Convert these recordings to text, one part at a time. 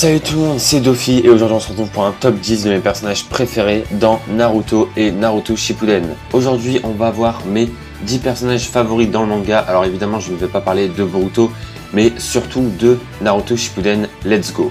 Salut tout le monde, c'est Dofi et aujourd'hui on se retrouve pour un top 10 de mes personnages préférés dans Naruto et Naruto Shippuden. Aujourd'hui on va voir mes 10 personnages favoris dans le manga. Alors évidemment je ne vais pas parler de Boruto, mais surtout de Naruto Shippuden. Let's go.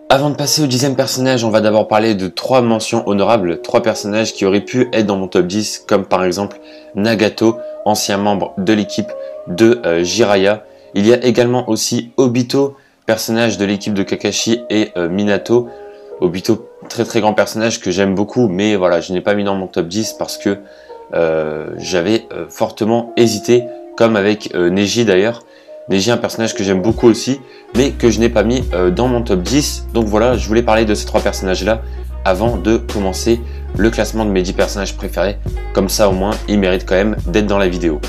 Avant de passer au 10e personnage, on va d'abord parler de 3 mentions honorables, 3 personnages qui auraient pu être dans mon top 10, comme par exemple Nagato, ancien membre de l'équipe de Jiraiya. Il y a également aussi Obito, personnage de l'équipe de Kakashi et Minato. Obito, très grand personnage que j'aime beaucoup, mais voilà, je n'ai pas mis dans mon top 10 parce que j'avais fortement hésité, comme avec Neji d'ailleurs. Neji, un personnage que j'aime beaucoup aussi, mais que je n'ai pas mis dans mon top 10. Donc voilà, je voulais parler de ces 3 personnages-là avant de commencer le classement de mes 10 personnages préférés. Comme ça, au moins, ils méritent quand même d'être dans la vidéo.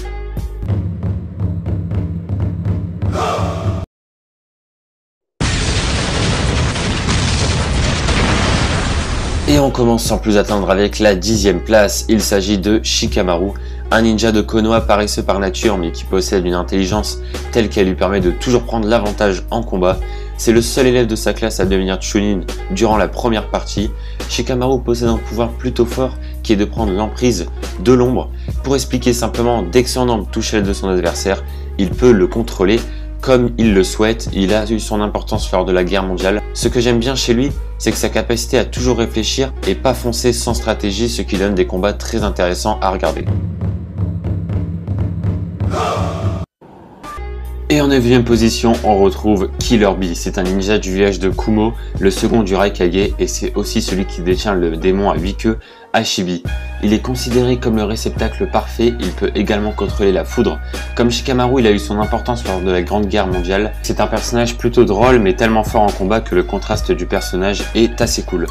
Et on commence sans plus attendre avec la 10e place. Il s'agit de Shikamaru, un ninja de Konoha paresseux par nature mais qui possède une intelligence telle qu'elle lui permet de toujours prendre l'avantage en combat. C'est le seul élève de sa classe à devenir Chunin durant la première partie. Shikamaru possède un pouvoir plutôt fort qui est de prendre l'emprise de l'ombre. Pour expliquer simplement, dès que son ombre touche celle de son adversaire, il peut le contrôler comme il le souhaite. Il a eu son importance lors de la guerre mondiale. Ce que j'aime bien chez lui, c'est que sa capacité à toujours réfléchir et pas foncer sans stratégie, ce qui donne des combats très intéressants à regarder. Et en 9e position, on retrouve Killer Bee. C'est un ninja du village de Kumo, le second du Raikage, et c'est aussi celui qui détient le démon à 8 queues, Hashibi. Il est considéré comme le réceptacle parfait, il peut également contrôler la foudre. Comme Shikamaru, il a eu son importance lors de la Grande Guerre mondiale. C'est un personnage plutôt drôle, mais tellement fort en combat que le contraste du personnage est assez cool.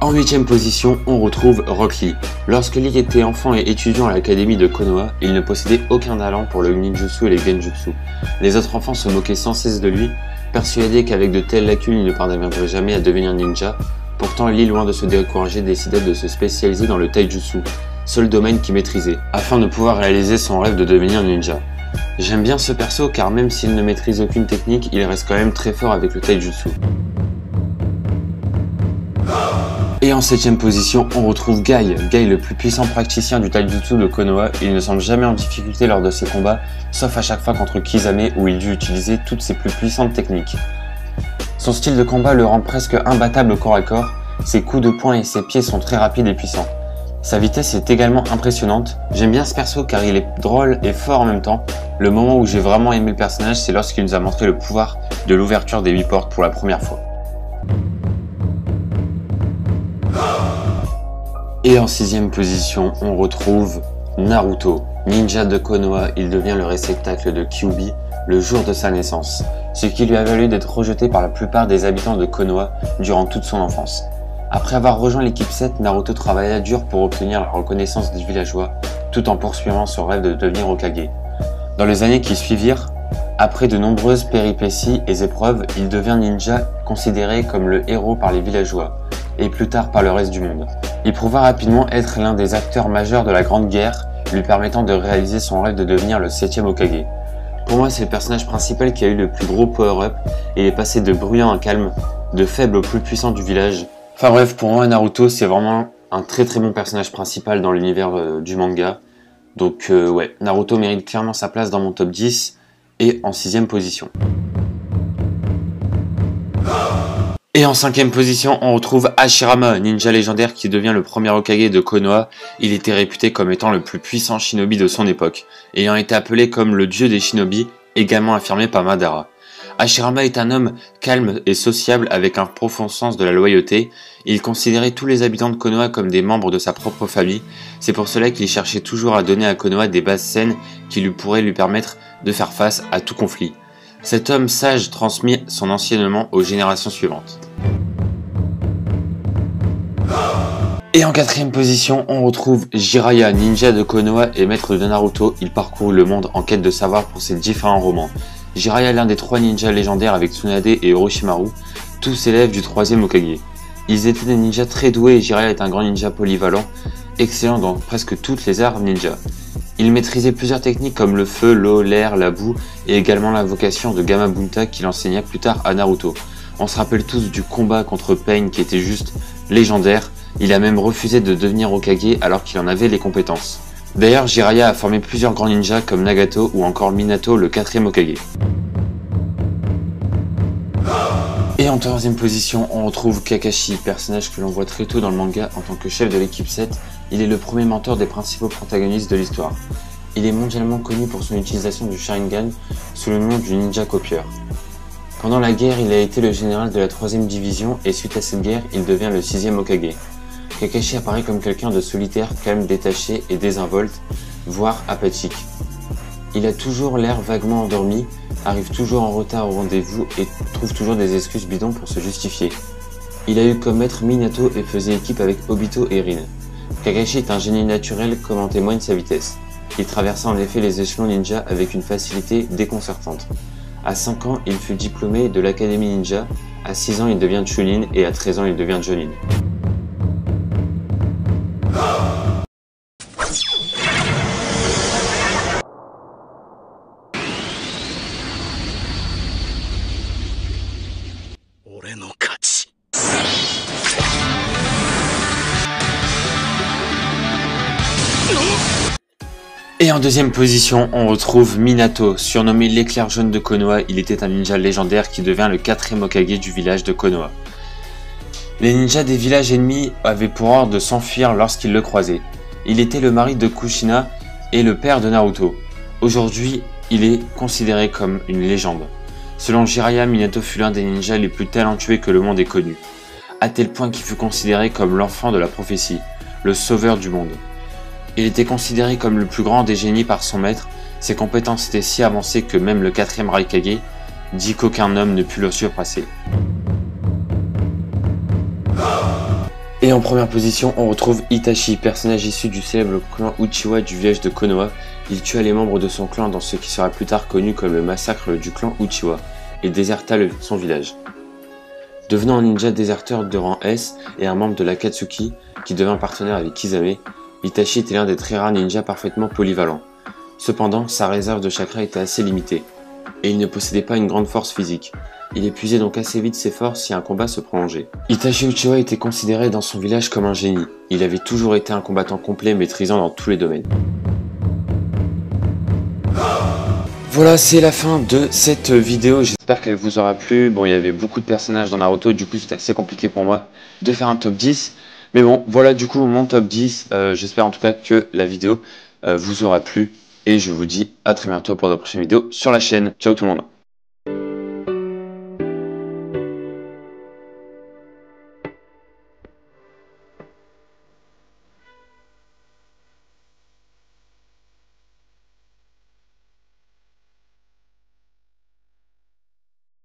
En 8e position, on retrouve Rock Lee. Lorsque Lee était enfant et étudiant à l'académie de Konoha, il ne possédait aucun talent pour le ninjutsu et les genjutsu. Les autres enfants se moquaient sans cesse de lui, persuadés qu'avec de telles lacunes, il ne parviendrait jamais à devenir ninja. Pourtant, Lee, loin de se décourager, décida de se spécialiser dans le taijutsu, seul domaine qu'il maîtrisait, afin de pouvoir réaliser son rêve de devenir ninja. J'aime bien ce perso car même s'il ne maîtrise aucune technique, il reste quand même très fort avec le taijutsu. Et en 7e position, on retrouve Guy. Guy, le plus puissant praticien du taijutsu de Konoha. Il ne semble jamais en difficulté lors de ses combats, sauf à chaque fois contre Kisame où il dut utiliser toutes ses plus puissantes techniques. Son style de combat le rend presque imbattable au corps à corps. Ses coups de poing et ses pieds sont très rapides et puissants. Sa vitesse est également impressionnante. J'aime bien ce perso car il est drôle et fort en même temps. Le moment où j'ai vraiment aimé le personnage, c'est lorsqu'il nous a montré le pouvoir de l'ouverture des 8 portes pour la première fois. Et en 6e position, on retrouve Naruto. Ninja de Konoha, il devient le réceptacle de Kyuubi le jour de sa naissance, ce qui lui a valu d'être rejeté par la plupart des habitants de Konoha durant toute son enfance. Après avoir rejoint l'équipe 7, Naruto travailla dur pour obtenir la reconnaissance des villageois, tout en poursuivant son rêve de devenir Hokage. Dans les années qui suivirent, après de nombreuses péripéties et épreuves, il devient ninja considéré comme le héros par les villageois, et plus tard par le reste du monde. Il prouva rapidement être l'un des acteurs majeurs de la Grande Guerre, lui permettant de réaliser son rêve de devenir le 7e Hokage. Pour moi, c'est le personnage principal qui a eu le plus gros power-up, et il est passé de bruyant à calme, de faible au plus puissant du village. Enfin bref, pour moi, Naruto, c'est vraiment un très bon personnage principal dans l'univers du manga. Donc ouais, Naruto mérite clairement sa place dans mon top 10, et en 6e position. Et en 5e position, on retrouve Hashirama, ninja légendaire qui devient le premier Hokage de Konoha. Il était réputé comme étant le plus puissant shinobi de son époque, ayant été appelé comme le dieu des shinobi, également affirmé par Madara. Hashirama est un homme calme et sociable avec un profond sens de la loyauté. Il considérait tous les habitants de Konoha comme des membres de sa propre famille. C'est pour cela qu'il cherchait toujours à donner à Konoha des bases saines qui pourraient lui permettre de faire face à tout conflit. Cet homme sage transmit son enseignement aux générations suivantes. Et en quatrième position, on retrouve Jiraiya, ninja de Konoha et maître de Naruto. Il parcourt le monde en quête de savoir pour ses différents romans. Jiraiya est l'un des 3 ninjas légendaires avec Tsunade et Orochimaru, tous élèves du 3e Hokage. Ils étaient des ninjas très doués et Jiraiya est un grand ninja polyvalent, excellent dans presque toutes les arts ninja. Il maîtrisait plusieurs techniques comme le feu, l'eau, l'air, la boue et également l'invocation de Gamabunta qu'il enseigna plus tard à Naruto. On se rappelle tous du combat contre Pain qui était juste légendaire. Il a même refusé de devenir Hokage alors qu'il en avait les compétences. D'ailleurs, Jiraiya a formé plusieurs grands ninjas comme Nagato ou encore Minato, le 4e Hokage. Et en 3e position, on retrouve Kakashi, personnage que l'on voit très tôt dans le manga en tant que chef de l'équipe 7. Il est le premier mentor des principaux protagonistes de l'histoire. Il est mondialement connu pour son utilisation du Sharingan sous le nom du ninja copieur. Pendant la guerre, il a été le général de la 3e division et suite à cette guerre, il devient le 6e Hokage. Kakashi apparaît comme quelqu'un de solitaire, calme, détaché et désinvolte, voire apathique. Il a toujours l'air vaguement endormi, arrive toujours en retard au rendez-vous et trouve toujours des excuses bidons pour se justifier. Il a eu comme maître Minato et faisait équipe avec Obito et Rin. Kakashi est un génie naturel comme en témoigne sa vitesse. Il traversa en effet les échelons ninja avec une facilité déconcertante. À 5 ans, il fut diplômé de l'Académie Ninja, à 6 ans il devient Chunin et à 13 ans il devient Jonin. Et en 2e position, on retrouve Minato, surnommé l'éclair jaune de Konoha. Il était un ninja légendaire qui devient le 4e Hokage du village de Konoha. Les ninjas des villages ennemis avaient pour ordre de s'enfuir lorsqu'ils le croisaient. Il était le mari de Kushina et le père de Naruto. Aujourd'hui, il est considéré comme une légende. Selon Jiraiya, Minato fut l'un des ninjas les plus talentueux que le monde ait connu, à tel point qu'il fut considéré comme l'enfant de la prophétie, le sauveur du monde. Il était considéré comme le plus grand des génies par son maître, ses compétences étaient si avancées que même le 4e Raikage dit qu'aucun homme ne put le surpasser. Et en première position, on retrouve Itachi, personnage issu du célèbre clan Uchiwa du village de Konoha. Il tua les membres de son clan dans ce qui sera plus tard connu comme le massacre du clan Uchiwa, et déserta son village. Devenant un ninja déserteur de rang S et un membre de l'Akatsuki, qui devint partenaire avec Kisame, Itachi était l'un des très rares ninjas parfaitement polyvalents. Cependant, sa réserve de chakra était assez limitée, et il ne possédait pas une grande force physique. Il épuisait donc assez vite ses forces si un combat se prolongeait. Itachi Uchiwa était considéré dans son village comme un génie. Il avait toujours été un combattant complet maîtrisant dans tous les domaines. Voilà, c'est la fin de cette vidéo. J'espère qu'elle vous aura plu. Bon, il y avait beaucoup de personnages dans Naruto, du coup c'était assez compliqué pour moi de faire un top 10. Mais bon, voilà du coup mon top 10. J'espère en tout cas que la vidéo vous aura plu. Et je vous dis à très bientôt pour de prochaines vidéos sur la chaîne. Ciao tout le monde.